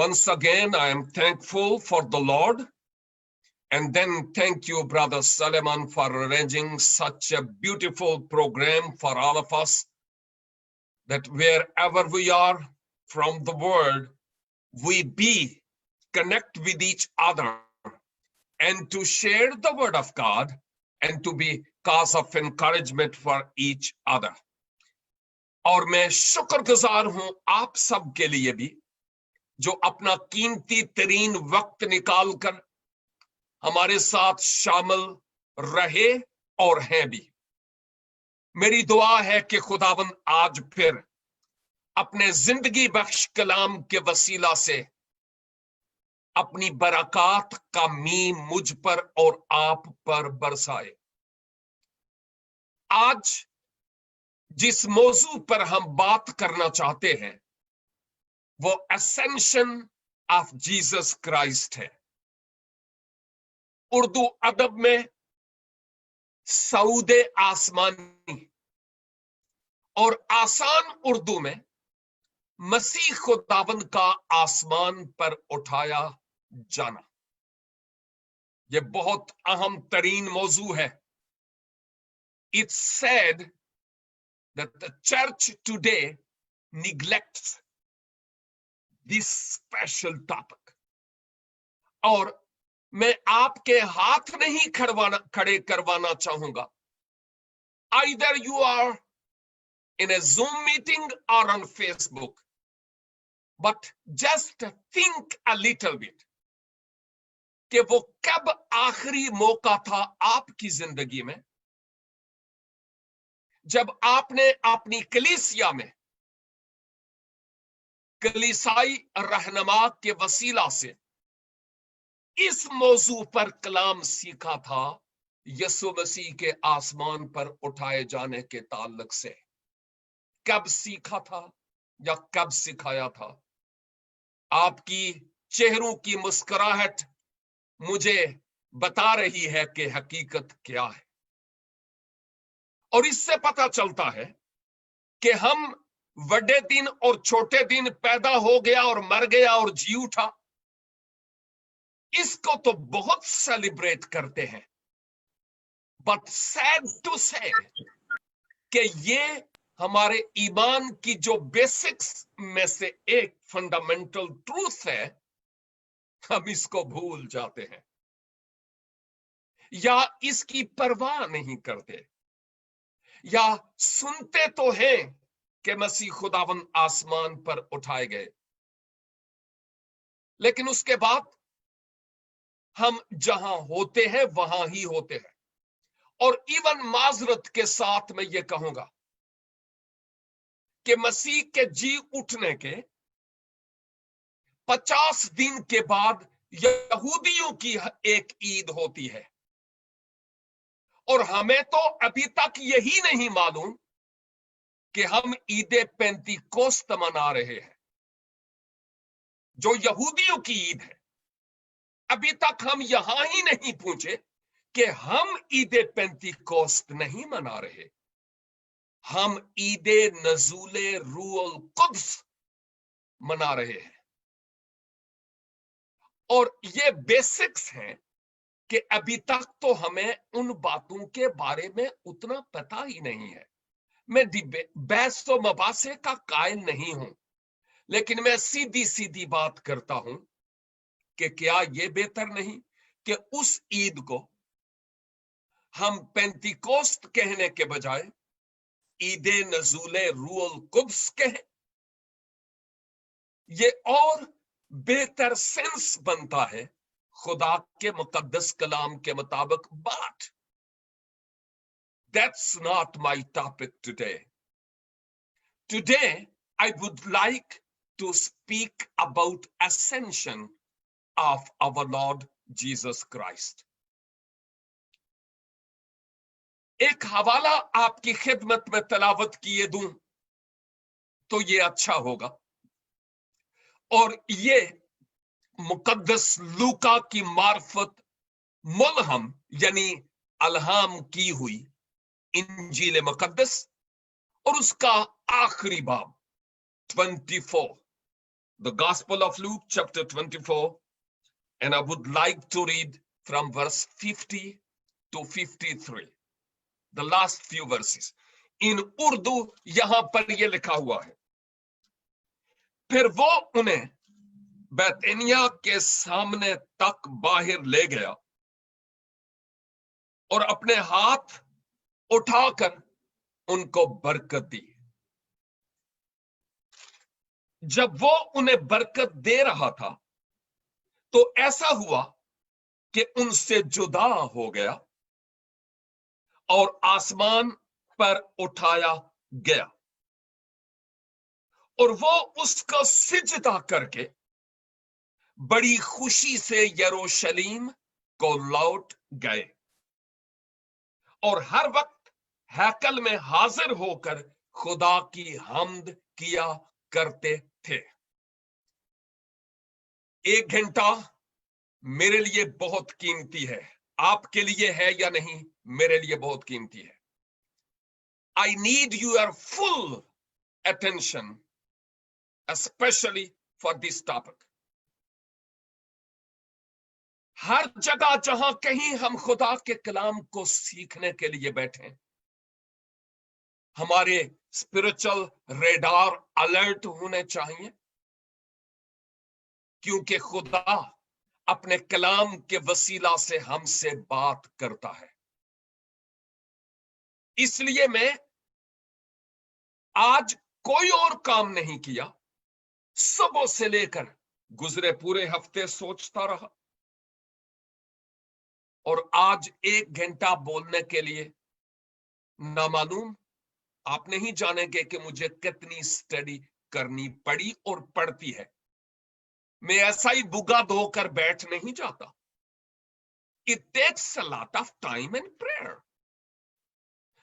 Once again, I am thankful for the Lord. And then thank you, Brother Suleiman, for arranging such a beautiful program for all of us, that wherever we are from the world, we be connect with each other and to share the word of God and to be cause of encouragement for each other. और मैं शुक्रगुजार हूं आप सब के लिए भी जो अपना कीमती तरीन वक्त निकाल कर हमारे साथ शामिल रहे और हैं भी। मेरी दुआ है कि खुदावंद आज फिर अपने जिंदगी बख्श कलाम के वसीला से अपनी बरकत का मीम मुझ पर और आप पर बरसाए। आज जिस मौजू पर हम बात करना चाहते हैं वो असेंशन ऑफ जीसस क्राइस्ट है। उर्दू अदब में सऊदे आसमानी और आसान उर्दू में मसीह खुदावंद का आसमान पर उठाया जाना, ये बहुत अहम तरीन मौजू है। It's said that the church today neglects this special topic. और मैं आपके हाथ नहीं खड़े करवाना चाहूंगा। Either you are in a Zoom meeting or on Facebook, but just think a little bit कि वो कब आखिरी मौका था आपकी जिंदगी में जब आपने अपनी कलीसिया में कलीसाई रहनुमा के वसीला से इस मौजू पर कलाम सीखा था, यीशु मसीह के आसमान पर उठाए जाने के ताल्लुक से। कब सीखा था या कब सिखाया था? आपकी चेहरों की मुस्कुराहट मुझे बता रही है कि हकीकत क्या है। और इससे पता चलता है कि हम बड़े दिन और छोटे दिन, पैदा हो गया और मर गया और जी उठा, इसको तो बहुत सेलिब्रेट करते हैं। बट सैड टू से कि ये हमारे ईमान की जो बेसिक्स में से एक फंडामेंटल ट्रूथ है, हम इसको भूल जाते हैं या इसकी परवाह नहीं करते, या सुनते तो हैं कि मसीह खुदावंद आसमान पर उठाए गए, लेकिन उसके बाद हम जहां होते हैं वहां ही होते हैं। और इवन माजरत के साथ मैं ये कहूंगा कि मसीह के जी उठने के 50 दिन के बाद यहूदियों की एक ईद होती है, और हमें तो अभी तक यही नहीं मालूम कि हम ईद पेंतीकोस्त मना रहे हैं, जो यहूदियों की ईद है। अभी तक हम यहां ही नहीं पहुंचे कि हम ईद पेंतीकोस्त नहीं मना रहे, हम ईद नज़ूले रूहुल कुद्स मना रहे हैं। और ये बेसिक्स हैं कि अभी तक तो हमें उन बातों के बारे में उतना पता ही नहीं है। मैं बहस तो मबासे का कायल नहीं हूं, लेकिन मैं सीधी सीधी बात करता हूं कि क्या ये बेहतर नहीं कि उस ईद को हम पेंतीकोस्त कहने के बजाय ईद नज़ूले रूहुल कुद्स कहें? ये और बेहतर सेंस बनता है खुदा के मुकद्दस कलाम के मुताबिक। But that's not my topic today. Today I would like to speak about ascension of our Lord Jesus Christ. एक हवाला आपकी खिदमत में तलावत किए दूं तो ये अच्छा होगा। और ये मुकद्दस लूका की मार्फत मुल्हम यानी अलहाम की हुई इंजील मुकद्दस और उसका आखिरी बाब 24 the Gospel of Luke, chapter 24, and I would like to read from verse 50 to 53, the last few verses. In Urdu यहां पर ये लिखा हुआ है, फिर वो उन्हें बैतनिया के सामने तक बाहर ले गया और अपने हाथ उठाकर उनको बरकत दी। जब वो उन्हें बरकत दे रहा था तो ऐसा हुआ कि उनसे जुदा हो गया और आसमान पर उठाया गया और वो उसका सिजदा करके बड़ी खुशी से यरूशलेम को लौट गए और हर वक्त हैकल में हाजिर होकर खुदा की हम्द किया करते थे। 1 घंटा मेरे लिए बहुत कीमती है, आपके लिए है या नहीं, मेरे लिए बहुत कीमती है। I need your full attention, especially for this topic. हर जगह जहां कहीं हम खुदा के कलाम को सीखने के लिए बैठे, हमारे स्पिरिचुअल रेडार अलर्ट होने चाहिए, क्योंकि खुदा अपने कलाम के वसीला से हमसे बात करता है। इसलिए मैं आज कोई और काम नहीं किया, सुबह से लेकर गुजरे पूरे हफ्ते सोचता रहा और आज 1 घंटा बोलने के लिए नामालूम आप नहीं जानेंगे कि मुझे कितनी स्टडी करनी पड़ी और पड़ती है। मैं ऐसा ही बुगा धोकर बैठ नहीं जाता। It takes a lot of time and prayer.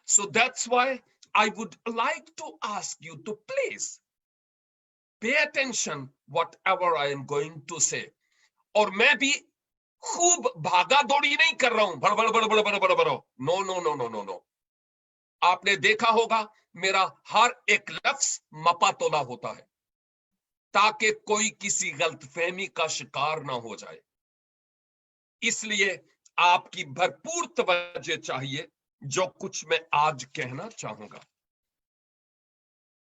So that's why I would like to ask you to please pay attention whatever I am going to say. और मैं भी खूब भागा दौड़ी नहीं कर रहा हूं, बड़ बड़ बड़ बड़ बड़ बड़ बड़ no no no no no no. आपने देखा होगा मेरा हर एक लफ्ज मपा तोला होता है ताकि कोई किसी गलतफहमी का शिकार ना हो जाए। इसलिए आपकी भरपूर तवज्जो चाहिए जो कुछ मैं आज कहना चाहूंगा।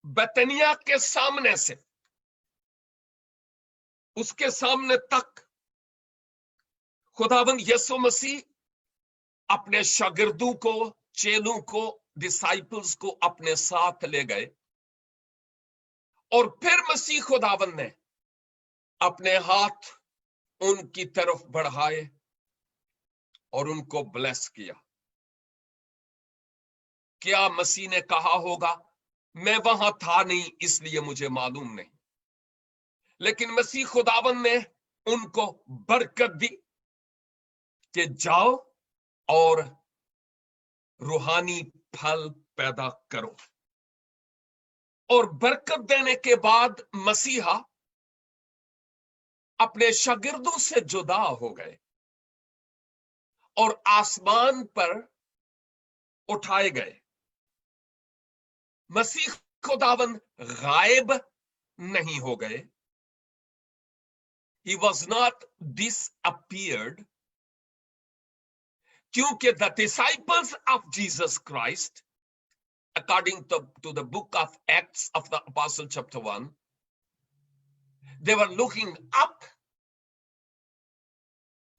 बैतनिया के सामने से उसके सामने तक खुदावंद यीशु मसीह अपने शागिर्दों को, चेलों को, डिसाइपल्स को अपने साथ ले गए और फिर मसीह खुदावंद ने अपने हाथ उनकी तरफ बढ़ाए और उनको ब्लेस किया। क्या मसीह ने कहा होगा मैं वहां था नहीं इसलिए मुझे मालूम नहीं, लेकिन मसीह खुदावंद ने उनको बरकत दी कि जाओ और रूहानी फल पैदा करो। और बरकत देने के बाद मसीहा अपने शागिर्दों से जुदा हो गए और आसमान पर उठाए गए। मसीह खुदावंद गायब नहीं हो गए। He was not disappeared, क्योंकि the disciples of Jesus Christ, according to the book of Acts of the Apostle chapter 1, they were looking up.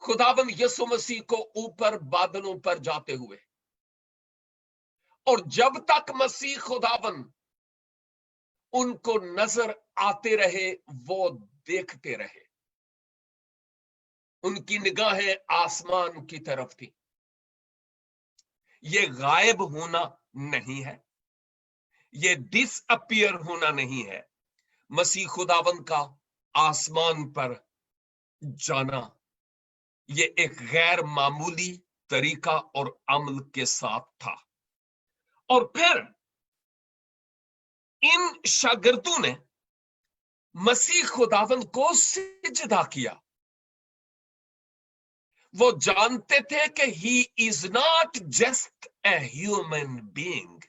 खुदावंद यीशु मसीह को ऊपर बादलों पर जाते हुए, और जब तक मसीह खुदावंद उनको नजर आते रहे वो देखते रहे। उनकी निगाहें आसमान की तरफ थी। ये गायब होना नहीं है, ये डिसअपियर होना नहीं है। मसीह खुदावंद का आसमान पर जाना ये एक गैर मामूली तरीका और अमल के साथ था। और फिर इन शागिर्दों ने मसीह खुदावंद को सिजदा किया। वो जानते थे कि he is not just a human being.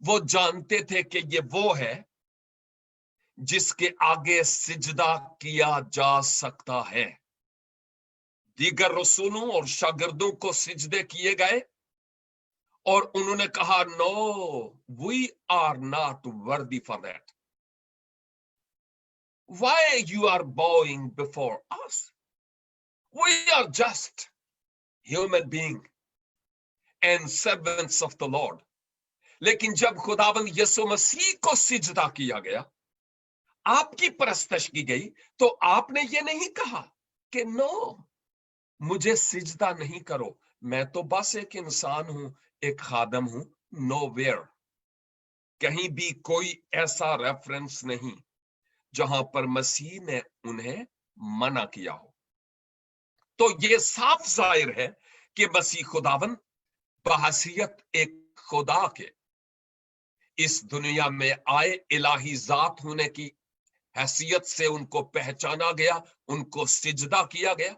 वो जानते थे कि ये वो है जिसके आगे सिजदा किया जा सकता है। दीगर रसूलों और शागिर्दों को सिजदे किए गए और उन्होंने कहा, no, we are not worthy for that. Why you are bowing before us? We are just human being and servants of the Lord. लेकिन जब खुदावंद यीशु मसीह को सिजदा किया गया, आपकी परस्तश की गई, तो आपने ये नहीं कहा कि नो, मुझे सिजदा नहीं करो, मैं तो बस एक इंसान हूं, एक खादम हूं। नोवेयर, कहीं भी कोई ऐसा रेफरेंस नहीं जहां पर मसीह ने उन्हें मना किया हो। तो ये साफ जाहिर है कि मसीह खुदावन बहैसियत एक खुदा के इस दुनिया में आए, इलाही जात होने की हैसियत से उनको पहचाना गया, उनको सिजदा किया गया,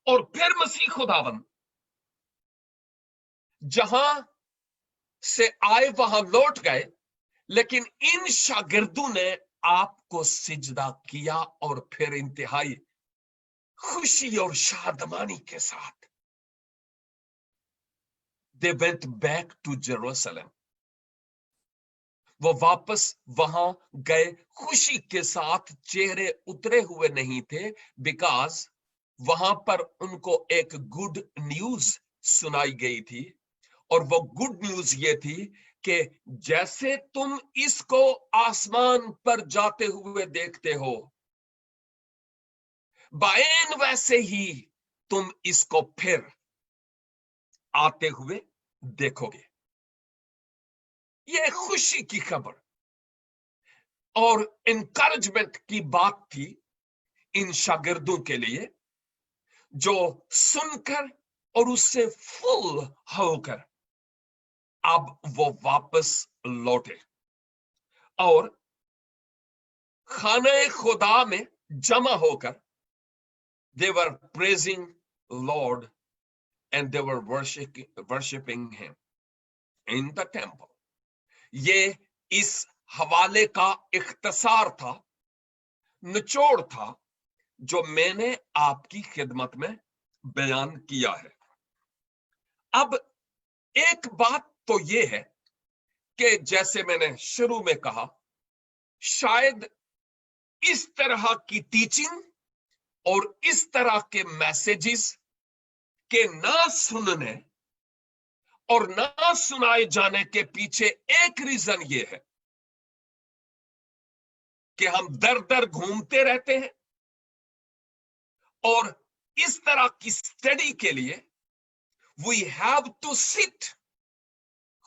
और फिर मसीह खुदावन जहां से आए वहां लौट गए, लेकिन इन शागिर्दों ने आपको सिजदा किया और फिर इंतहाई खुशी और शादमानी के साथ they went back to Jerusalem. वो वापस वहां गए खुशी के साथ, चेहरे उतरे हुए नहीं थे, बिकॉज वहां पर उनको एक गुड न्यूज सुनाई गई थी, और वो गुड न्यूज ये थी कि जैसे तुम इसको आसमान पर जाते हुए देखते हो, बाएन वैसे ही तुम इसको फिर आते हुए देखोगे। ये खुशी की खबर और एनकरेजमेंट की बात थी इन शागिर्दों के लिए, जो सुनकर और उससे फुल होकर अब वो वापस लौटे और खाने खुदा में जमा होकर they were praising Lord and they were worshiping him in the temple. ये इस हवाले का इख्तिसार था, निचोड़ था, जो मैंने आपकी खिदमत में बयान किया है। अब एक बात तो ये है कि जैसे मैंने शुरू में कहा, शायद इस तरह की टीचिंग और इस तरह के मैसेजेस के ना सुनने और ना सुनाए जाने के पीछे एक रीजन ये है कि हम दर दर घूमते रहते हैं, और इस तरह की स्टडी के लिए वी हैव टू सिट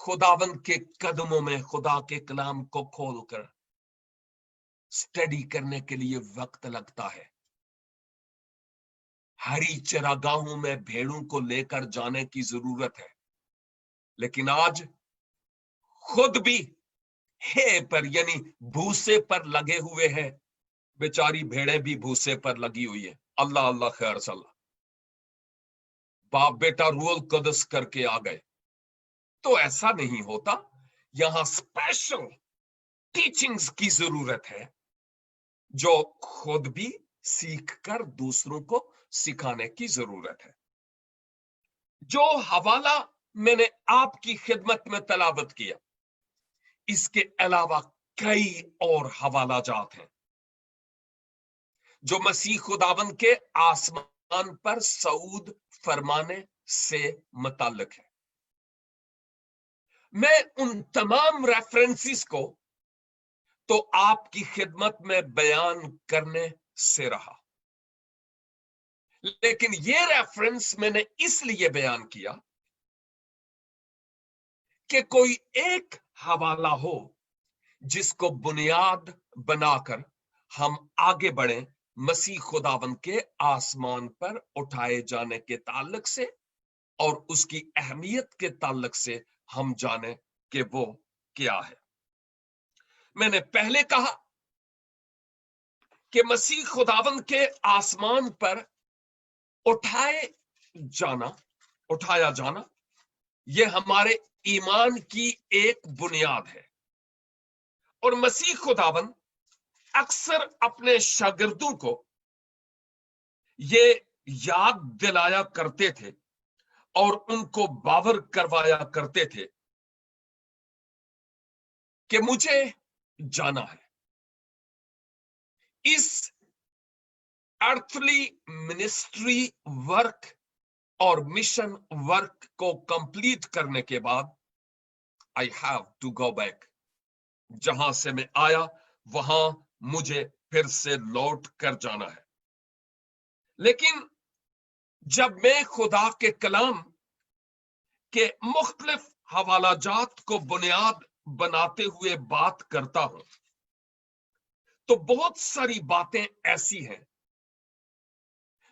खुदावंद के कदमों में, खुदा के कलाम को खोलकर स्टडी करने के लिए वक्त लगता है। हरी चरागाहों में भेड़ों को लेकर जाने की जरूरत है, लेकिन आज खुद भी है पर यानी भूसे पर लगे हुए हैं, बेचारी भेड़ें भी भूसे पर लगी हुई है। अल्लाह अल्लाह खैर सल्ला, बाप बेटा रूल कदस करके आ गए। तो ऐसा नहीं होता, यहां स्पेशल टीचिंग्स की जरूरत है, जो खुद भी सीख कर दूसरों को सिखाने की जरूरत है। जो हवाला मैंने आपकी खिदमत में तलावत किया, इसके अलावा कई और हवाला जात हैं जो मसीह खुदावंद के आसमान पर सऊद फरमाने से मुताल्लिक है। मैं उन तमाम रेफरेंसेस को तो आपकी खिदमत में बयान करने से रहा, लेकिन ये रेफरेंस मैंने इसलिए बयान किया कि कोई एक हवाला हो जिसको बुनियाद बनाकर हम आगे बढ़ें मसीह खुदावंद के आसमान पर उठाए जाने के ताल्लुक से, और उसकी अहमियत के ताल्लुक से हम जाने कि वो क्या है। मैंने पहले कहा कि मसीह खुदावंद के आसमान पर उठाया जाना ये हमारे ईमान की एक बुनियाद है, और मसीह खुदावंद अक्सर अपने शागिर्दों को ये याद दिलाया करते थे और उनको बावर करवाया करते थे कि मुझे जाना है। इस अर्थली मिनिस्ट्री वर्क और मिशन वर्क को कंप्लीट करने के बाद I have to go back. जहां से मैं आया वहां मुझे फिर से लौट कर जाना है। लेकिन जब मैं खुदा के कलाम के मुख्तलिफ हवालाजात को बुनियाद बनाते हुए बात करता हूं तो बहुत सारी बातें ऐसी हैं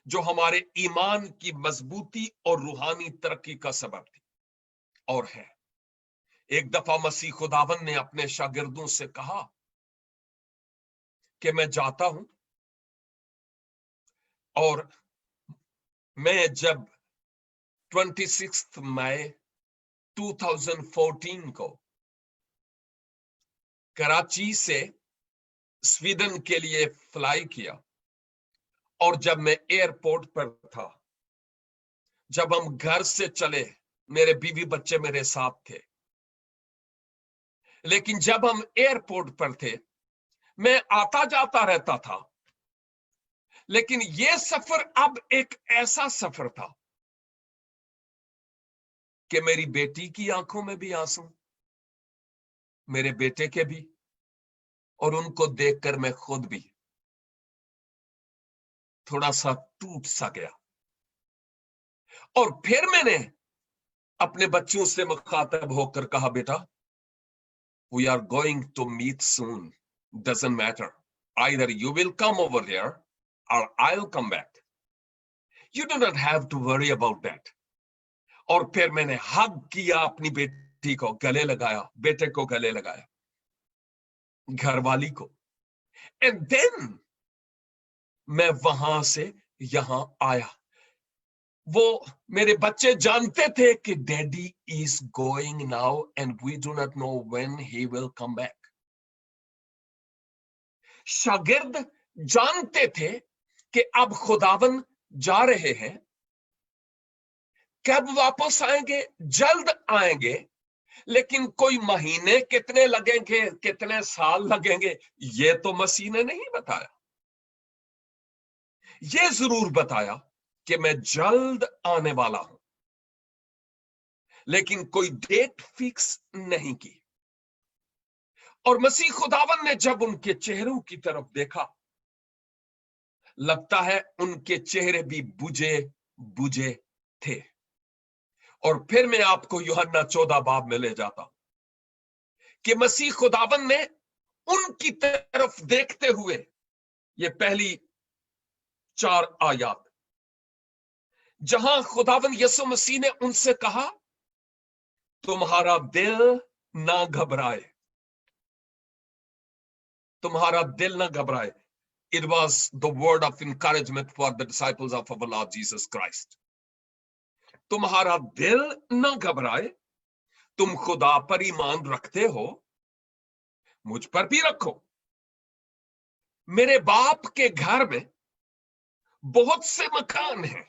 जो हमारे ईमान की मजबूती और रूहानी तरक्की का सबब थी और है। एक दफा मसीह खुदावन ने अपने शागिर्दों से कहा कि मैं जाता हूं और मैं जब 26 मई 2014 को कराची से स्वीडन के लिए फ्लाई किया और जब मैं एयरपोर्ट पर था, जब हम घर से चले, मेरे बीवी बच्चे मेरे साथ थे, लेकिन जब हम एयरपोर्ट पर थे मैं आता जाता रहता था, लेकिन यह सफर अब एक ऐसा सफर था कि मेरी बेटी की आंखों में भी आंसू, मेरे बेटे के भी, और उनको देखकर मैं खुद भी थोड़ा सा टूट सा गया। और फिर मैंने अपने बच्चों से मुखातब होकर कहा, बेटा, we are going to meet soon, doesn't matter, either you will come over here और I will come back, you do not have to worry about that. और फिर मैंने हग किया, अपनी बेटी को गले लगाया, बेटे को गले लगाया, घरवाली को, एंड देन मैं वहां से यहां आया। वो मेरे बच्चे जानते थे कि daddy is going now and we do not know when he will come back. शागिर्द जानते थे कि अब खुदावन जा रहे हैं, कब वापस आएंगे, जल्द आएंगे, लेकिन कोई महीने कितने लगेंगे, कितने साल लगेंगे, ये तो मसीह ने नहीं बताया। ये जरूर बताया कि मैं जल्द आने वाला हूं, लेकिन कोई डेट फिक्स नहीं की। और मसीह खुदावन ने जब उनके चेहरों की तरफ देखा, लगता है उनके चेहरे भी बुझे बुझे थे। और फिर मैं आपको यूहन्ना 14 बाब में ले जाता हूं कि मसीह खुदावन ने उनकी तरफ देखते हुए, ये पहली 4 आयत, जहां खुदावन यसु मसीह ने उनसे कहा, तुम्हारा दिल ना घबराए, तुम्हारा दिल ना घबराए। It was the word of encouragement for the disciples of our Lord Jesus Christ. तुम्हारा दिल ना घबराए, तुम खुदा पर ईमान रखते हो, मुझ पर भी रखो। मेरे बाप के घर में बहुत से मकान हैं,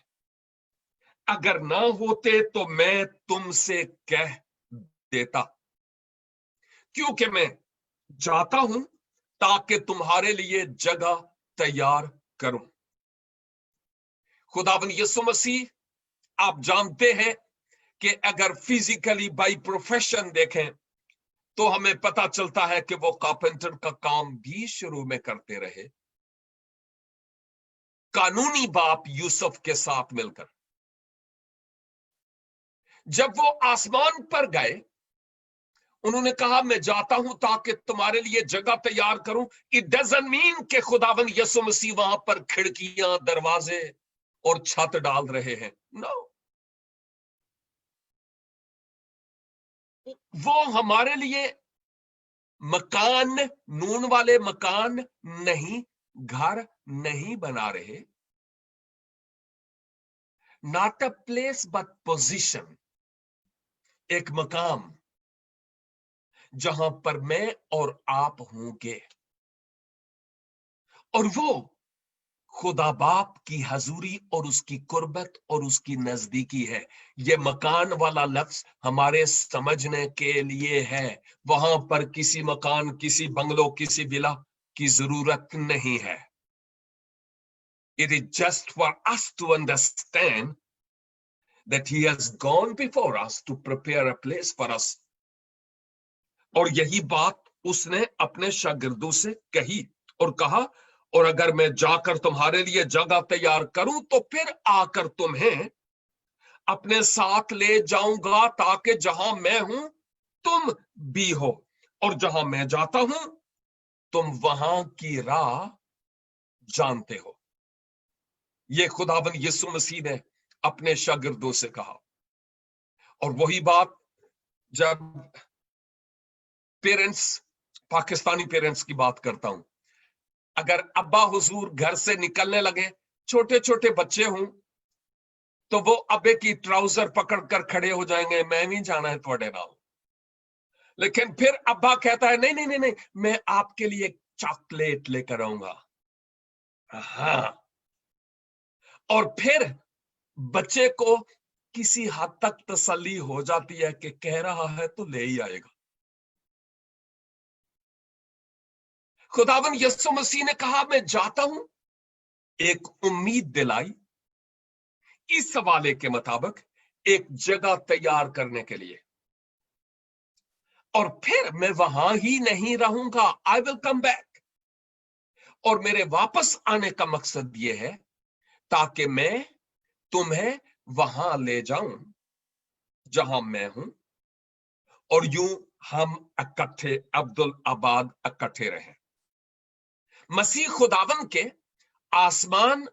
अगर ना होते तो मैं तुमसे कह देता, क्योंकि मैं जाता हूं ताकि तुम्हारे लिए जगह तैयार करूं। खुदावन यीशु मसीह, आप जानते हैं कि अगर फिजिकली बाय प्रोफेशन देखें तो हमें पता चलता है कि वो कारपेंटर का काम भी शुरू में करते रहे, कानूनी बाप यूसुफ के साथ मिलकर। जब वो आसमान पर गए, उन्होंने कहा, मैं जाता हूं ताकि तुम्हारे लिए जगह तैयार करूं। इट डजंट मीन कि खुदावन यीशु मसीह वहां पर खिड़कियां, दरवाजे और छत डाल रहे हैं। नो, वो हमारे लिए मकान, नून वाले मकान नहीं, घर नहीं बना रहे। Not a place but position, एक मकाम जहां पर मैं और आप होंगे। اور وہ خدا باپ کی حضوری اور اس کی قربت اور اس کی نزدیکی ہے. یہ مکان والا لفظ ہمارے سمجھنے کے لیے ہے. وہاں پر کسی مکان، کسی بنگلو، کسی ولا کی ضرورت نہیں ہے. It is just for us to understand that he has gone before us to prepare a place for us. اور یہی بات اس نے اپنے شاگردوں سے کہی اور کہا، اور اگر میں جا کر تمہارے لیے جگہ تیار کروں تو پھر آ کر تمہیں اپنے ساتھ لے جاؤں گا، تاکہ جہاں میں ہوں تم بھی ہو، اور جہاں میں جاتا ہوں تم وہاں کی راہ جانتے ہو. یہ خداوند یسوع مسیح نے اپنے شاگردوں سے کہا. اور وہی بات جب پیرنٹس، پاکستانی پیرنٹس کی بات کرتا ہوں، اگر ابا حضور گھر سے نکلنے لگے، چھوٹے چھوٹے بچے ہوں، تو وہ ابے کی ٹراؤزر پکڑ کر کھڑے ہو جائیں گے، میں نہیں جانا ہے تھوڑے نال. لیکن پھر ابا کہتا ہے نہیں نہیں نہیں نہیں، میں آپ کے لیے چاکلیٹ لے کر آؤں گا. ہاں، اور پھر بچے کو کسی حد تک تسلی ہو جاتی ہے کہ کہہ رہا ہے تو لے ہی آئے گا. خداوند یسوع مسیح نے کہا میں جاتا ہوں، ایک امید دلائی اس حوالے کے مطابق ایک جگہ تیار کرنے کے لیے، اور پھر میں وہاں ہی نہیں رہوں گا. I will come back. اور میرے واپس آنے کا مقصد یہ ہے تاکہ میں تمہیں وہاں لے جاؤں جہاں میں ہوں، اور یوں ہم اکٹھے عبدالآباد اکٹھے رہیں. مسیح خداوند کے آسمان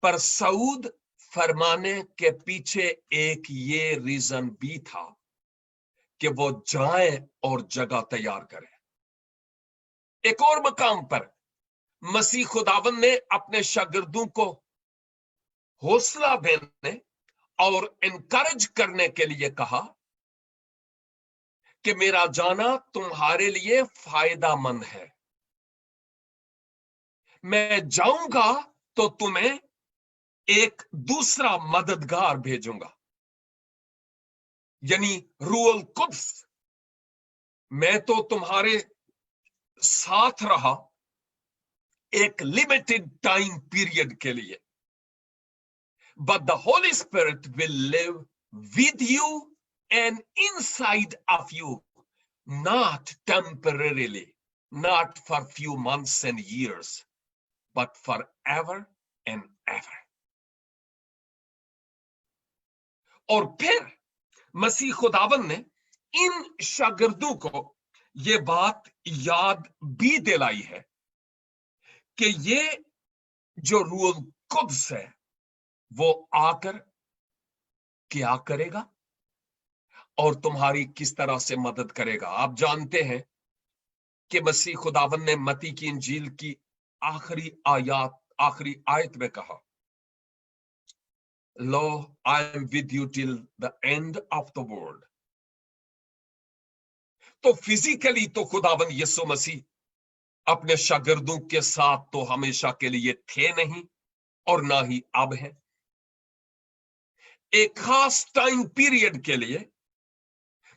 پر صعود فرمانے کے پیچھے ایک یہ ریزن بھی تھا کہ وہ جائیں اور جگہ تیار کریں. ایک اور مقام پر مسیح خداوند نے اپنے شاگردوں کو حوصلہ دینے اور انکریج کرنے کے لیے کہا کہ میرا جانا تمہارے لیے فائدہ مند ہے. میں جاؤں گا تو تمہیں ایک دوسرا مددگار بھیجوں گا، یعنی روح القدس. میں تو تمہارے ساتھ رہا ایک لمیٹڈ ٹائم پیریڈ کے لیے، but the Holy Spirit will live with you and inside of you, not temporarily, not for few months and years, but forever and ever. اور پھر مسیح خداوند نے ان شاگردوں کو یہ بات یاد بھی دلائی ہے کہ یہ جو روح القدس ہے وہ آ کر کیا کرے گا اور تمہاری کس طرح سے مدد کرے گا. آپ جانتے ہیں کہ مسیح خداوند نے متی کی انجیل کی آخری آیت میں کہا، Lo, I am with you till the end of the world. تو فزیکلی تو خداوند یسوع مسیح اپنے شاگردوں کے ساتھ تو ہمیشہ کے لیے تھے نہیں اور نہ ہی اب ہیں. ایک خاص ٹائم پیریڈ کے لیے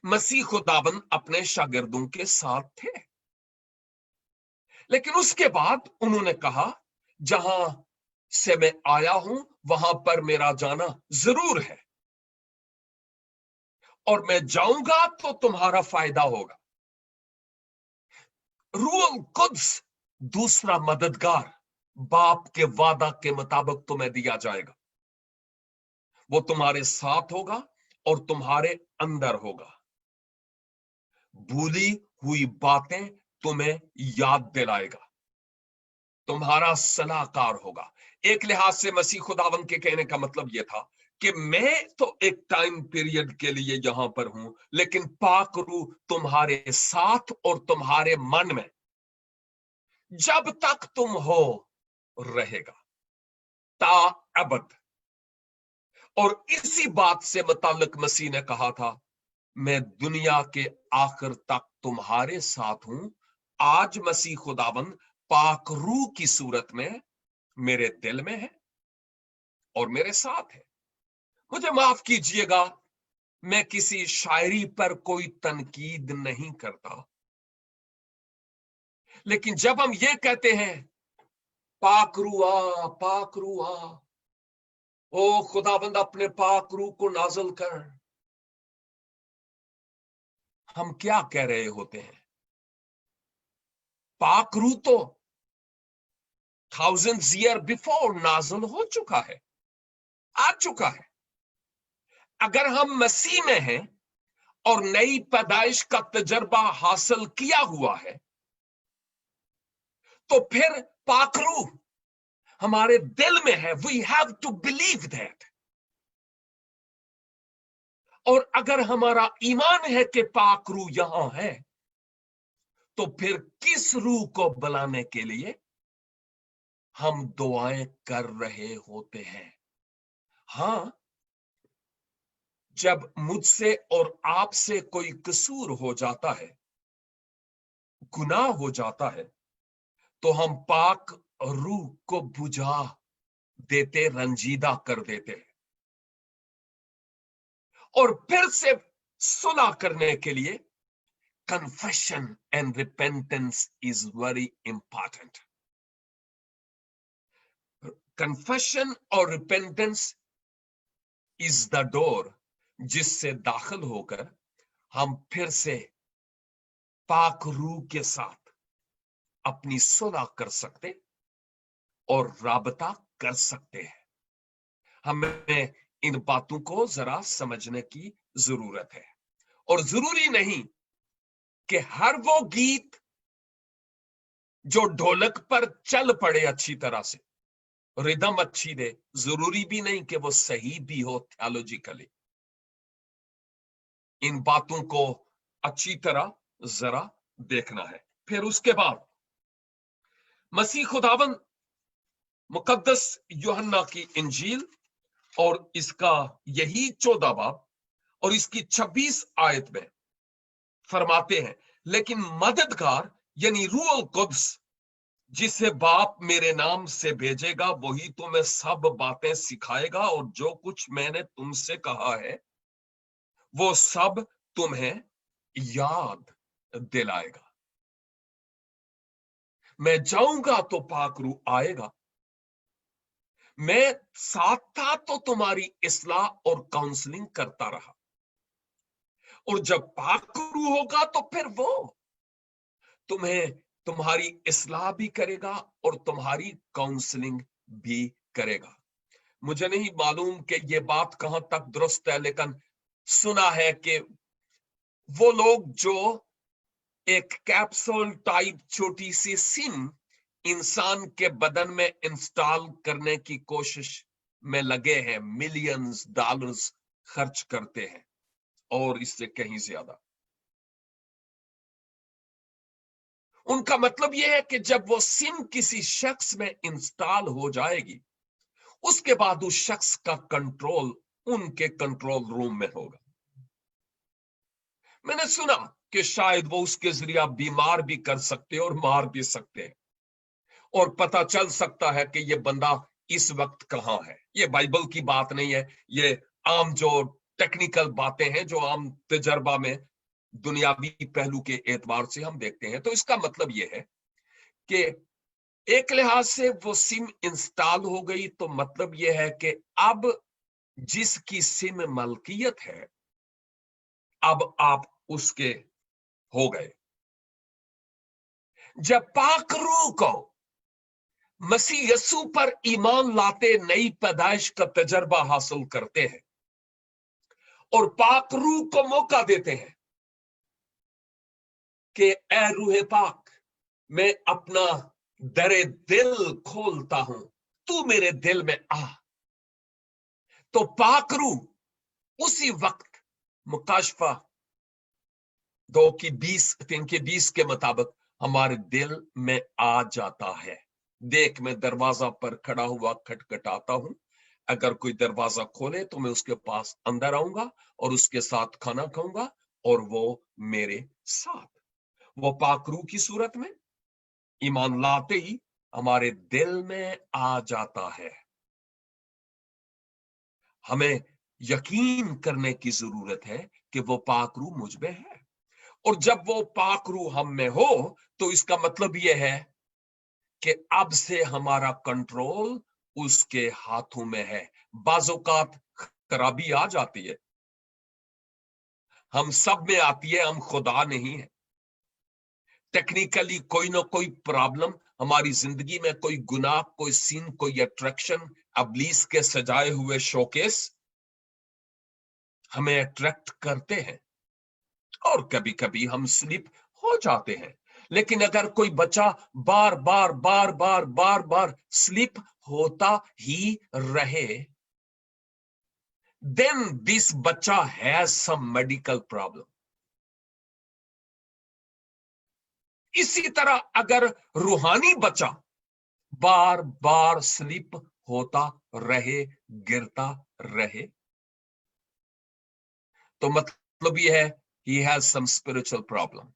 مسیح خداوند اپنے شاگردوں کے ساتھ تھے، لیکن اس کے بعد انہوں نے کہا جہاں سے میں آیا ہوں وہاں پر میرا جانا ضرور ہے، اور میں جاؤں گا تو تمہارا فائدہ ہوگا. روح القدس دوسرا مددگار باپ کے وعدہ کے مطابق تمہیں دیا جائے گا. وہ تمہارے ساتھ ہوگا اور تمہارے اندر ہوگا. بھولی ہوئی باتیں تمہیں یاد دلائے گا، تمہارا صلاح کار ہوگا. ایک لحاظ سے مسیح خداوند کے کہنے کا مطلب یہ تھا کہ میں تو ایک ٹائم پیریڈ کے لیے یہاں پر ہوں، لیکن پاک روح تمہارے ساتھ اور تمہارے من میں جب تک تم ہو رہے گا تا ابد. اور اسی بات سے متعلق مسیح نے کہا تھا میں دنیا کے آخر تک تمہارے ساتھ ہوں. آج مسیح خداوند पाक रूह की सूरत में मेरे दिल में है और मेरे साथ है। मुझे माफ कीजिएगा, मैं किसी शायरी पर कोई तनकीद नहीं करता, लेकिन जब हम ये कहते हैं पाक रूह आ, पाक रूह आ, ओ खुदाबंद अपने पाक रूह को नाज़िल कर, हम क्या कह रहे होते हैं? पाक रूह तो thousands year before नाज़िल हो चुका है, आ चुका है। अगर हम मसीह में हैं और नई पैदाइश का तजर्बा हासिल किया हुआ है, तो फिर पाक रूह हमारे दिल में है। We have to believe that. और अगर हमारा ईमान है कि पाक रूह यहां है, तो फिर किस रूह को बुलाने के लिए हम दुआएं कर रहे होते हैं? हां, जब मुझसे और आपसे कोई कसूर हो जाता है, गुनाह हो जाता है, तो हम पाक रूह को बुझा देते, रंजीदा कर देते हैं, और फिर से सुलह करने के लिए confession and repentance is very important. Confession और repentance is the door जिससे दाखिल होकर हम फिर से पाक रूह के साथ अपनी सुलह कर सकते और राबता कर सकते हैं। हमें इन बातों को जरा समझने की जरूरत है, और जरूरी नहीं कि हर वो गीत जो ढोलक पर चल पड़े अच्छी तरह से, रिदम अच्छी दे, जरूरी भी नहीं कि वो सही भी हो थियोलॉजिकली। इन बातों को अच्छी तरह जरा देखना है। फिर उसके बाद मसीह खुदावन मुकद्दस यूहन्ना की इंजील और इसका यही 14 बाब और इसकी 26 आयत में फरमाते हैं, लेकिन मददगार यानी रूह कुद्स जिसे बाप मेरे नाम से भेजेगा, वही तुम्हें सब बातें सिखाएगा और जो कुछ मैंने तुमसे कहा है वो सब तुम्हें याद दिलाएगा। मैं जाऊंगा तो पाक रूह आएगा, मैं साथ था तो तुम्हारी इस्लाह और काउंसलिंग करता रहा, और जब पाक रूह होगा तो फिर वो तुम्हें तुम्हारी इस्लाह भी करेगा और तुम्हारी काउंसलिंग भी करेगा। मुझे नहीं मालूम कि ये बात कहां तक दुरुस्त है, लेकिन सुना है कि वो लोग जो एक कैप्सूल टाइप छोटी सी सिम इंसान के बदन में इंस्टॉल करने की कोशिश में लगे हैं, मिलियंस डॉलर्स खर्च करते हैं और इससे कहीं ज्यादा। उनका मतलब यह है कि जब वो सिम किसी शख्स में इंस्टॉल हो जाएगी, उसके बाद उस शख्स का कंट्रोल उनके कंट्रोल रूम में होगा। मैंने सुना कि शायद वो उसके जरिए बीमार भी कर सकते हैं और मार भी सकते हैं, और पता चल सकता है कि ये बंदा इस वक्त कहां है। ये बाइबल की बात नहीं है, ये आम जो टेक्निकल बातें हैं जो आम तजर्बा में दुनियावी पहलू के एतबार से हम देखते हैं। तो इसका मतलब यह है कि एक लिहाज से वो सिम इंस्टॉल हो गई, तो मतलब यह है कि अब जिसकी सिम मलकियत है, अब आप उसके हो गए। जब पाक रूह को मसीह यस्सु पर ईमान लाते नई पैदाइश का तजर्बा हासिल करते हैं और पाक रूह को मौका देते हैं कि ए रूह पाक, मैं अपना दरे दिल खोलता हूं, तू मेरे दिल में आ, तो पाक रूह उसी वक्त मुकाशफा 2:20 के मुताबिक हमारे दिल में आ जाता है। देख, मैं दरवाजा पर खड़ा हुआ खटखटाता हूं, अगर कोई दरवाजा खोले तो मैं उसके पास अंदर आऊंगा और उसके साथ खाना खाऊंगा और वो मेरे साथ। वो पाक रूह की सूरत में ایمان لاتے ہی ہمارے دل میں آ جاتا ہے. ہمیں یقین کرنے کی ضرورت ہے کہ وہ پاک روح مجھ میں ہے، اور جب وہ پاک روح ہم میں ہو تو اس کا مطلب یہ ہے کہ اب سے ہمارا کنٹرول اس کے ہاتھوں میں ہے. بعض اوقات خرابی آ جاتی ہے، ہم سب میں آتی ہے، ہم خدا نہیں ہے. ٹیکنیکلی کوئی نہ کوئی پرابلم ہماری زندگی میں، کوئی گناہ، کوئی سین، کوئی اٹریکشن، ابلیس کے سجائے ہوئے شوکیس ہمیں اٹریکٹ کرتے ہیں، اور کبھی کبھی ہم سلپ ہو جاتے ہیں. لیکن اگر کوئی بچہ بار بار بار بار بار بار سلپ ہوتا ہی رہے، then this بچہ has some medical problem. اسی طرح اگر روحانی بچہ بار بار سلپ ہوتا رہے، گرتا رہے، تو مطلب یہ ہے he has some spiritual problem،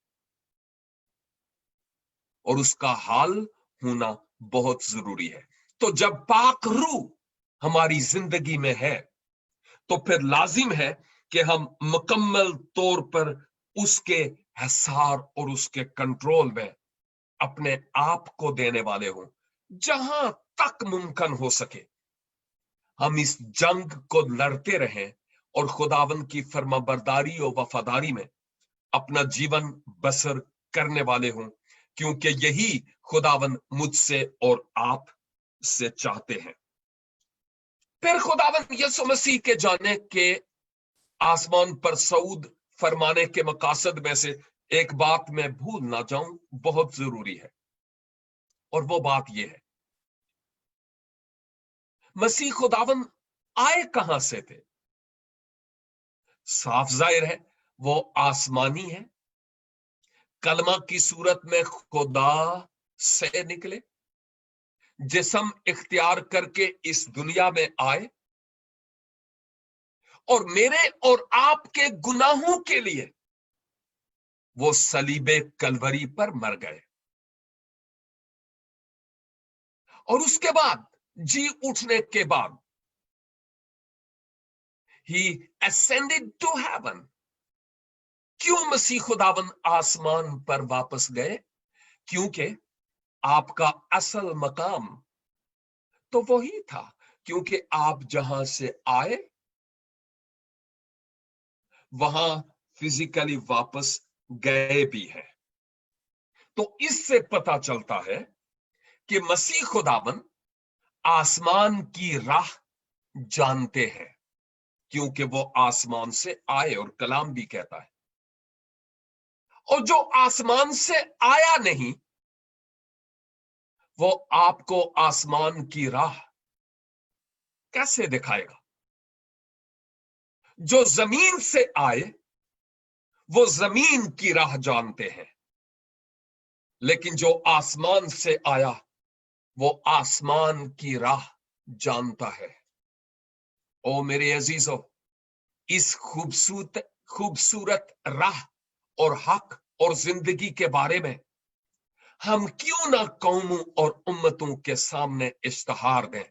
اور اس کا حل ہونا بہت ضروری ہے. تو جب پاک روح ہماری زندگی میں ہے تو پھر لازم ہے کہ ہم مکمل طور پر اس کے حصار اور اس کے کنٹرول میں اپنے آپ کو دینے والے ہوں. جہاں تک ممکن ہو سکے ہم اس جنگ کو لڑتے رہیں اور خداوند کی فرما برداری اور وفاداری میں اپنا جیون بسر کرنے والے ہوں، کیونکہ یہی خداوند مجھ سے اور آپ سے چاہتے ہیں. پھر خداوند یسوع مسیح کے جانے کے آسمان پر صعود فرمانے کے مقاصد میں سے ایک بات میں بھول نہ جاؤں، بہت ضروری ہے، اور وہ بات یہ ہے، مسیح خداوند آئے کہاں سے تھے؟ صاف ظاہر ہے وہ آسمانی ہے، کلمہ کی صورت میں خدا سے نکلے، جسم اختیار کر کے اس دنیا میں آئے، اور میرے اور آپ کے گناہوں کے لیے وہ صلیب کلوری پر مر گئے، اور اس کے بعد جی اٹھنے کے بعد he ascended to heaven. کیوں مسیح خداوند آسمان پر واپس گئے؟ کیونکہ آپ کا اصل مقام تو وہی تھا، کیونکہ آپ جہاں سے آئے وہاں فزیکلی واپس گئے بھی ہیں. تو اس سے پتا چلتا ہے کہ مسیح خداوند آسمان کی راہ جانتے ہیں، کیونکہ وہ آسمان سے آئے، اور کلام بھی کہتا ہے. اور جو آسمان سے آیا نہیں وہ آپ کو آسمان کی راہ کیسے دکھائے گا؟ جو زمین سے آئے وہ زمین کی راہ جانتے ہیں، لیکن جو آسمان سے آیا وہ آسمان کی راہ جانتا ہے. او میرے عزیزو، اس خوبصورت راہ اور حق اور زندگی کے بارے میں ہم کیوں نہ قوموں اور امتوں کے سامنے اشتہار دیں؟